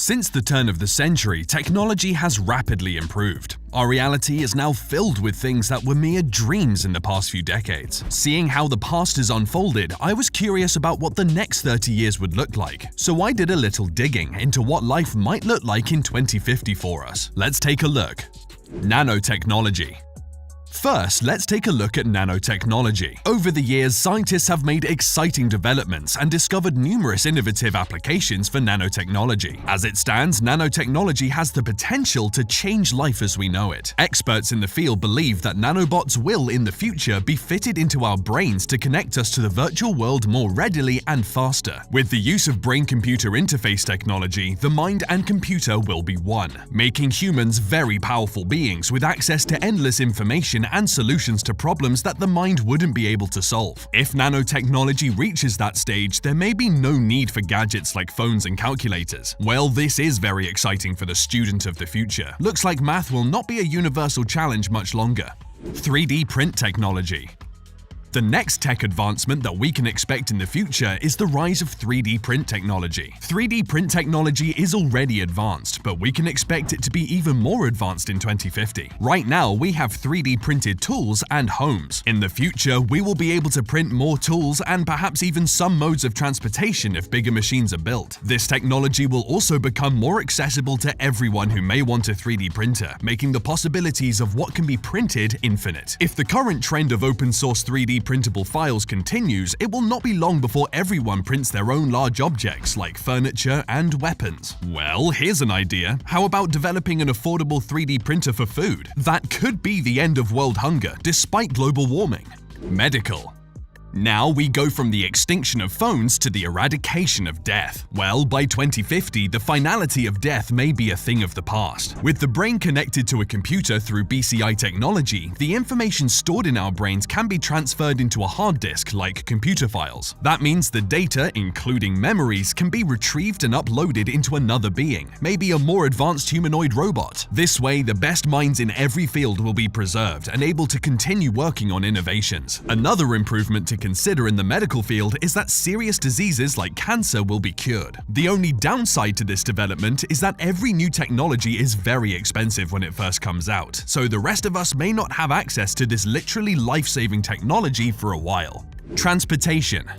Since the turn of the century, technology has rapidly improved. Our reality is now filled with things that were mere dreams in the past few decades. Seeing how the past has unfolded, I was curious about what the next 30 years would look like. So I did a little digging into what life might look like in 2050 for us. Let's take a look. Nanotechnology. First, let's take a look at nanotechnology. Over the years, scientists have made exciting developments and discovered numerous innovative applications for nanotechnology. As it stands, nanotechnology has the potential to change life as we know it. Experts in the field believe that nanobots will, in the future, be fitted into our brains to connect us to the virtual world more readily and faster. With the use of brain-computer interface technology, the mind and computer will be one, making humans very powerful beings with access to endless information and solutions to problems that the mind wouldn't be able to solve. If nanotechnology reaches that stage, there may be no need for gadgets like phones and calculators. Well, this is very exciting for the student of the future. Looks like math will not be a universal challenge much longer. 3D print technology. The next tech advancement that we can expect in the future is the rise of 3D print technology. 3D print technology is already advanced, but we can expect it to be even more advanced in 2050. Right now, we have 3D printed tools and homes. In the future, we will be able to print more tools and perhaps even some modes of transportation if bigger machines are built. This technology will also become more accessible to everyone who may want a 3D printer, making the possibilities of what can be printed infinite. If the current trend of open source 3D printable files continues, it will not be long before everyone prints their own large objects like furniture and weapons. Well, here's an idea. How about developing an affordable 3D printer for food? That could be the end of world hunger, despite global warming. Medical. Now we go from the extinction of phones to the eradication of death. Well, by 2050, the finality of death may be a thing of the past. With the brain connected to a computer through BCI technology, the information stored in our brains can be transferred into a hard disk like computer files. That means the data, including memories, can be retrieved and uploaded into another being, maybe a more advanced humanoid robot. This way, the best minds in every field will be preserved and able to continue working on innovations. Another improvement to consider in the medical field is that serious diseases like cancer will be cured. The only downside to this development is that every new technology is very expensive when it first comes out, so the rest of us may not have access to this literally life-saving technology for a while. Transportation.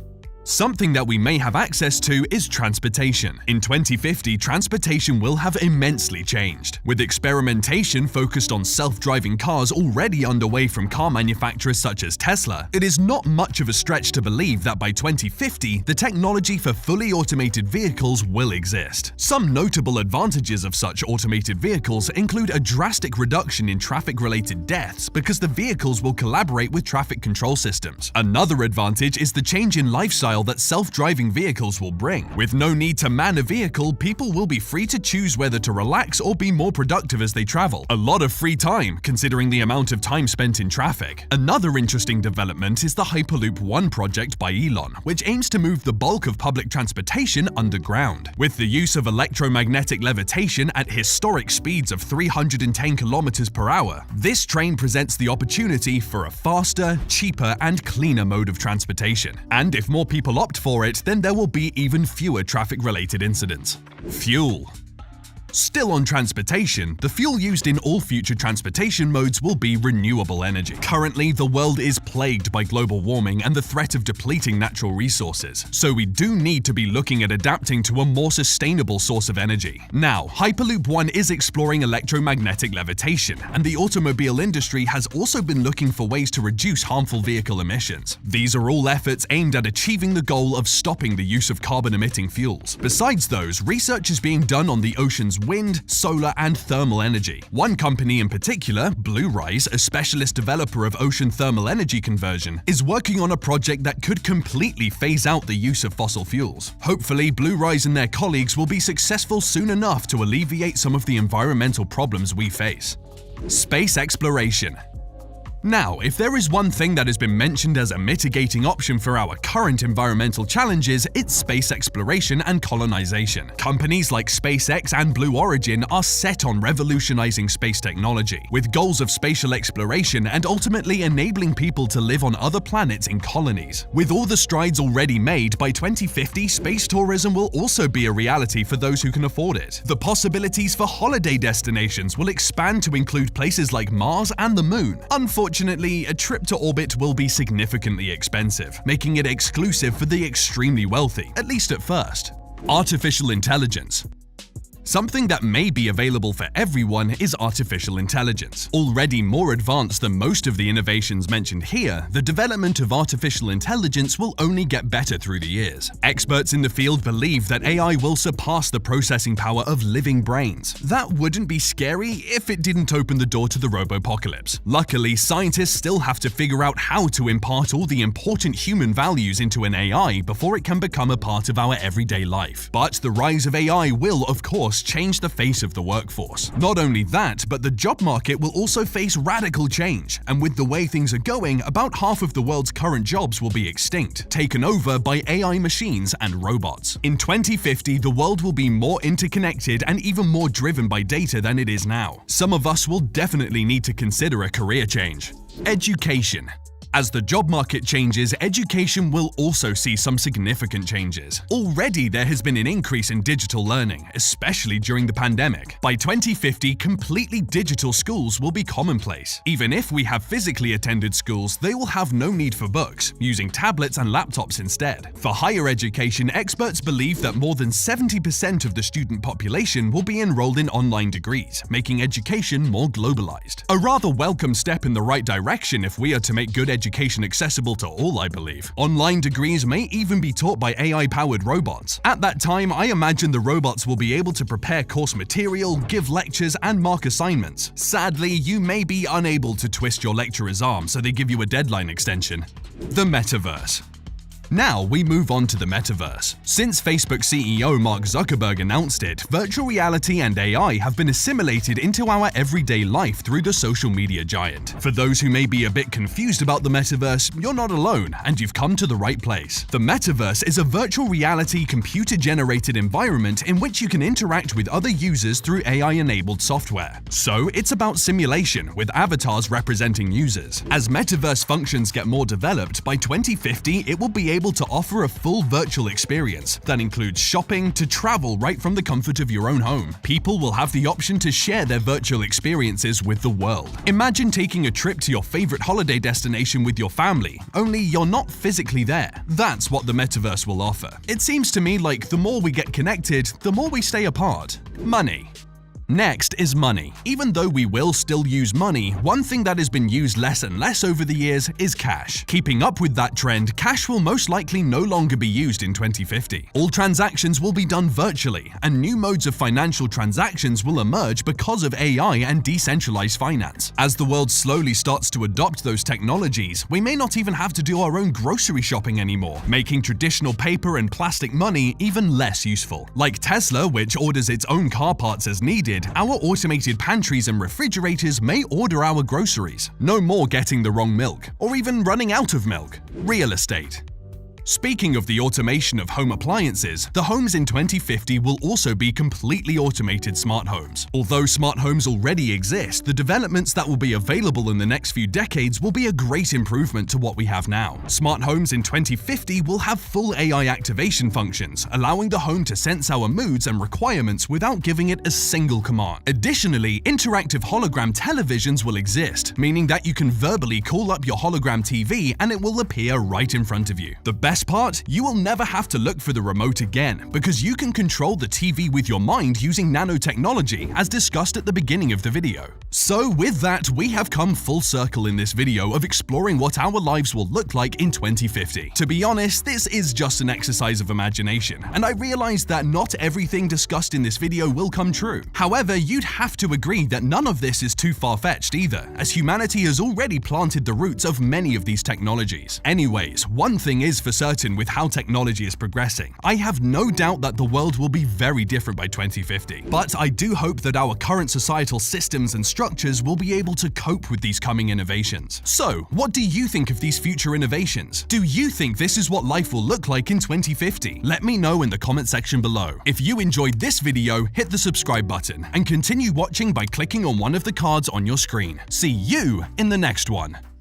Something that we may have access to is transportation. In 2050, transportation will have immensely changed. With experimentation focused on self-driving cars already underway from car manufacturers such as Tesla, it is not much of a stretch to believe that by 2050, the technology for fully automated vehicles will exist. Some notable advantages of such automated vehicles include a drastic reduction in traffic-related deaths because the vehicles will collaborate with traffic control systems. Another advantage is the change in lifestyle that self-driving vehicles will bring. With no need to man a vehicle, people will be free to choose whether to relax or be more productive as they travel. A lot of free time, considering the amount of time spent in traffic. Another interesting development is the Hyperloop One project by Elon, which aims to move the bulk of public transportation underground. With the use of electromagnetic levitation at historic speeds of 310 kilometers per hour, this train presents the opportunity for a faster, cheaper, and cleaner mode of transportation. And if more people opt for it, then there will be even fewer traffic-related incidents. Fuel. Still on transportation, the fuel used in all future transportation modes will be renewable energy. Currently, the world is plagued by global warming and the threat of depleting natural resources, so we do need to be looking at adapting to a more sustainable source of energy. Now, Hyperloop One is exploring electromagnetic levitation, and the automobile industry has also been looking for ways to reduce harmful vehicle emissions. These are all efforts aimed at achieving the goal of stopping the use of carbon-emitting fuels. Besides those, research is being done on the ocean's wind, solar, and thermal energy. One company in particular, Bluerise, a specialist developer of ocean thermal energy conversion, is working on a project that could completely phase out the use of fossil fuels. Hopefully, Bluerise and their colleagues will be successful soon enough to alleviate some of the environmental problems we face. Space exploration. Now, if there is one thing that has been mentioned as a mitigating option for our current environmental challenges, it's space exploration and colonization. Companies like SpaceX and Blue Origin are set on revolutionizing space technology, with goals of spatial exploration and ultimately enabling people to live on other planets in colonies. With all the strides already made, by 2050, space tourism will also be a reality for those who can afford it. The possibilities for holiday destinations will expand to include places like Mars and the Moon. Unfortunately, a trip to orbit will be significantly expensive, making it exclusive for the extremely wealthy, at least at first. Artificial intelligence. Something that may be available for everyone is artificial intelligence. Already more advanced than most of the innovations mentioned here, the development of artificial intelligence will only get better through the years. Experts in the field believe that AI will surpass the processing power of living brains. That wouldn't be scary if it didn't open the door to the robopocalypse. Luckily, scientists still have to figure out how to impart all the important human values into an AI before it can become a part of our everyday life. But the rise of AI will, of course, change the face of the workforce. Not only that, but the job market will also face radical change, and with the way things are going, about half of the world's current jobs will be extinct, taken over by AI machines and robots. In 2050, the world will be more interconnected and even more driven by data than it is now. Some of us will definitely need to consider a career change. Education. As the job market changes, education will also see some significant changes. Already there has been an increase in digital learning, especially during the pandemic. By 2050, completely digital schools will be commonplace. Even if we have physically attended schools, they will have no need for books, using tablets and laptops instead. For higher education, experts believe that more than 70% of the student population will be enrolled in online degrees, making education more globalized. A rather welcome step in the right direction if we are to make good education accessible to all, I believe. Online degrees may even be taught by AI-powered robots. At that time, I imagine the robots will be able to prepare course material, give lectures, and mark assignments. Sadly, you may be unable to twist your lecturer's arm, so they give you a deadline extension. The metaverse. Now we move on to the metaverse. Since Facebook CEO Mark Zuckerberg announced it, virtual reality and AI have been assimilated into our everyday life through the social media giant. For those who may be a bit confused about the metaverse, you're not alone, and you've come to the right place. The metaverse is a virtual reality computer-generated environment in which you can interact with other users through AI-enabled software. So it's about simulation, with avatars representing users. As metaverse functions get more developed, by 2050 it will be able to offer a full virtual experience that includes shopping to travel right from the comfort of your own home. People will have the option to share their virtual experiences with the world. Imagine taking a trip to your favorite holiday destination with your family, only you're not physically there. That's what the metaverse will offer. It seems to me like the more we get connected, the more we stay apart. Money. Next is money. Even though we will still use money, one thing that has been used less and less over the years is cash. Keeping up with that trend, cash will most likely no longer be used in 2050. All transactions will be done virtually, and new modes of financial transactions will emerge because of AI and decentralized finance. As the world slowly starts to adopt those technologies, we may not even have to do our own grocery shopping anymore, making traditional paper and plastic money even less useful. Like Tesla, which orders its own car parts as needed, our automated pantries and refrigerators may order our groceries. No more getting the wrong milk, or even running out of milk. Real estate. Speaking of the automation of home appliances, the homes in 2050 will also be completely automated smart homes. Although smart homes already exist, the developments that will be available in the next few decades will be a great improvement to what we have now. Smart homes in 2050 will have full AI activation functions, allowing the home to sense our moods and requirements without giving it a single command. Additionally, interactive hologram televisions will exist, meaning that you can verbally call up your hologram TV and it will appear right in front of you. The best part, you will never have to look for the remote again, because you can control the TV with your mind using nanotechnology, as discussed at the beginning of the video. So with that, we have come full circle in this video of exploring what our lives will look like in 2050. To be honest, this is just an exercise of imagination, and I realize that not everything discussed in this video will come true. However, you'd have to agree that none of this is too far-fetched either, as humanity has already planted the roots of many of these technologies. Anyways, one thing is for certain with how technology is progressing. I have no doubt that the world will be very different by 2050. But I do hope that our current societal systems and structures will be able to cope with these coming innovations. So, what do you think of these future innovations? Do you think this is what life will look like in 2050? Let me know in the comment section below. If you enjoyed this video, hit the subscribe button and continue watching by clicking on one of the cards on your screen. See you in the next one.